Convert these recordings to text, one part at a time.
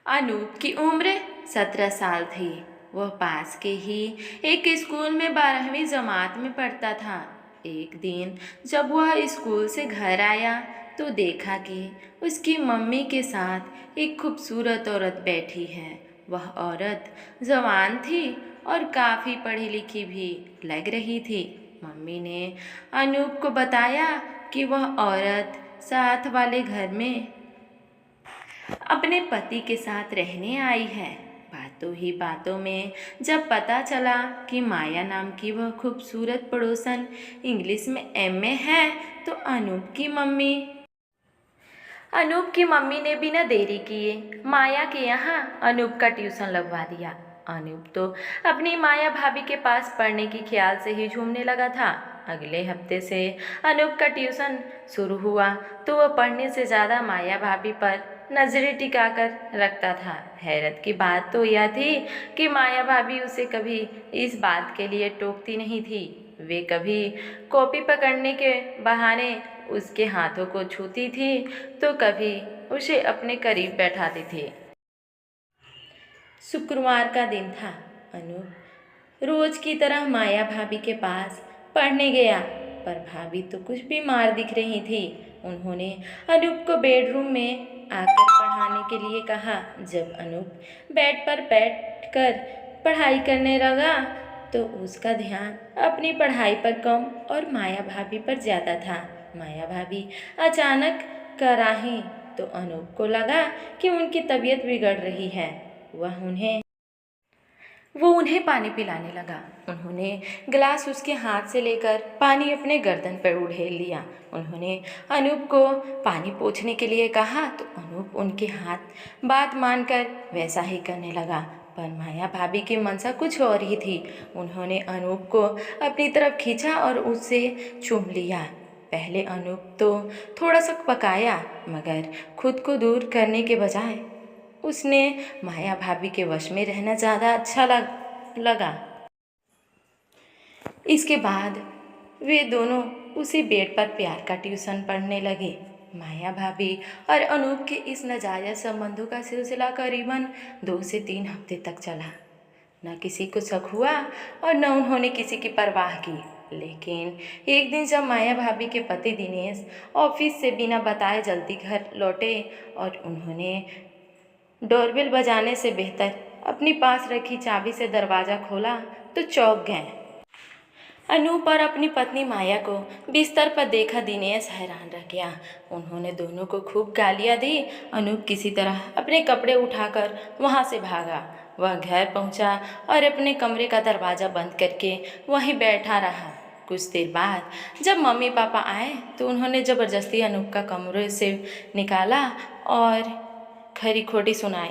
अनूप की उम्र 17 साल थी। वह पास के ही एक स्कूल में 12वीं जमात में पढ़ता था। एक दिन जब वह स्कूल से घर आया तो देखा कि उसकी मम्मी के साथ एक खूबसूरत औरत बैठी है। वह औरत जवान थी और काफ़ी पढ़ी लिखी भी लग रही थी। मम्मी ने अनूप को बताया कि वह औरत साथ वाले घर में अपने पति के साथ रहने आई है। बातों ही बातों में जब पता चला कि माया नाम की वह खूबसूरत पड़ोसन इंग्लिश में एमए है, तो अनूप की मम्मी ने बिना देरी किए माया के यहाँ अनूप का ट्यूशन लगवा दिया। अनूप तो अपनी माया भाभी के पास पढ़ने की ख्याल से ही झूमने लगा था। अगले हफ्ते से अनूप का ट्यूशन शुरू हुआ तो वह पढ़ने से ज़्यादा माया भाभी पर नजरें टिकाकर रखता था। हैरत की बात तो यह थी कि माया भाभी उसे कभी इस बात के लिए टोकती नहीं थी। वे कभी कॉपी पकड़ने के बहाने उसके हाथों को छूती थी तो कभी उसे अपने करीब बैठाती थी। शुक्रवार का दिन था। अनूप रोज की तरह माया भाभी के पास पढ़ने गया, पर भाभी तो कुछ बीमार दिख रही थी। उन्होंने अनूप को बेडरूम में आकर पढ़ाने के लिए कहा। जब अनूप बेड पर बैठकर पढ़ाई करने लगा तो उसका ध्यान अपनी पढ़ाई पर कम और माया भाभी पर ज़्यादा था। माया भाभी अचानक कर आई तो अनूप को लगा कि उनकी तबीयत बिगड़ रही है। वो उन्हें पानी पिलाने लगा। उन्होंने गिलास उसके हाथ से लेकर पानी अपने गर्दन पर उड़ेल लिया। उन्होंने अनूप को पानी पोंछने के लिए कहा तो अनूप उनके हाथ बात मानकर वैसा ही करने लगा, पर माया भाभी की मंशा कुछ और ही थी। उन्होंने अनूप को अपनी तरफ खींचा और उससे चूम लिया। पहले अनूप तो थोड़ा सा पकाया, मगर खुद को दूर करने के बजाय उसने माया भाभी के वश में रहना ज़्यादा अच्छा लगा। इसके बाद वे दोनों उसी बेड पर प्यार का ट्यूशन पढ़ने लगे। माया भाभी और अनूप के इस नाजायज़ संबंधों का सिलसिला करीबन 2 से 3 हफ्ते तक चला। न किसी को शक हुआ और न उन्होंने किसी की परवाह की। लेकिन एक दिन जब माया भाभी के पति दिनेश ऑफिस से बिना बताए जल्दी घर लौटे और उन्होंने डोरबेल बजाने से बेहतर अपनी पास रखी चाबी से दरवाज़ा खोला तो चौंक गए। अनूप और अपनी पत्नी माया को बिस्तर पर देखा दिनेश हैरान रह गया। उन्होंने दोनों को खूब गालियाँ दी। अनूप किसी तरह अपने कपड़े उठाकर वहाँ से भागा। वह घर पहुँचा और अपने कमरे का दरवाज़ा बंद करके वहीं बैठा रहा। कुछ देर बाद जब मम्मी पापा आए तो उन्होंने ज़बरदस्ती अनूप का कमरे से निकाला और खरी खोटी सुनाई।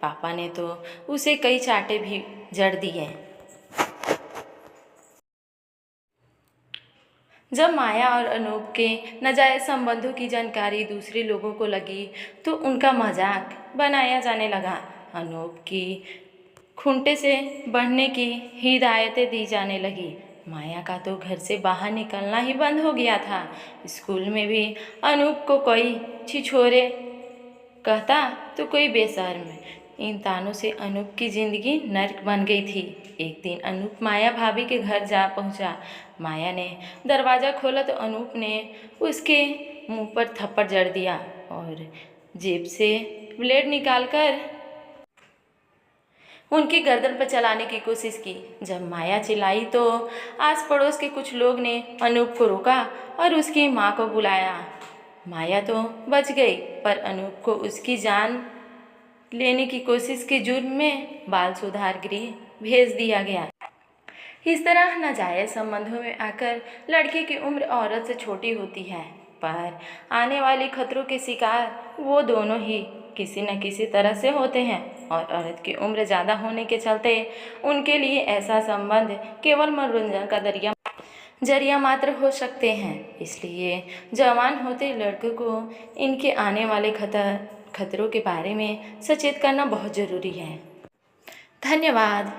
पापा ने तो उसे कई चांटे भी जड़ दिए। जब माया और अनूप के नाजायज़ संबंधों की जानकारी दूसरे लोगों को लगी तो उनका मजाक बनाया जाने लगा। अनूप की खूंटे से बढ़ने की हिदायतें दी जाने लगी। माया का तो घर से बाहर निकलना ही बंद हो गया था। स्कूल में भी अनूप को कोई छिछोरे कहता तो कोई बेशर्म। इन तानों से अनूप की जिंदगी नर्क बन गई थी। एक दिन अनूप माया भाभी के घर जा पहुंचा। माया ने दरवाज़ा खोला तो अनूप ने उसके मुंह पर थप्पड़ जड़ दिया और जेब से ब्लेड निकालकर उनकी गर्दन पर चलाने की कोशिश की। जब माया चिल्लाई तो आस पड़ोस के कुछ लोग ने अनूप को रोका और उसकी माँ को बुलाया। माया तो बच गई, पर अनूप को उसकी जान लेने की कोशिश के जुर्म में बाल सुधार गृह भेज दिया गया। इस तरह नाजायज़ संबंधों में आकर लड़के की उम्र औरत से छोटी होती है, पर आने वाले खतरों के शिकार वो दोनों ही किसी न किसी तरह से होते हैं और औरत की उम्र ज़्यादा होने के चलते उनके लिए ऐसा संबंध केवल मनोरंजन का जरिया मात्र हो सकते हैं। इसलिए जवान होते लड़कों को इनके आने वाले खतरों के बारे में सचेत करना बहुत ज़रूरी है। धन्यवाद।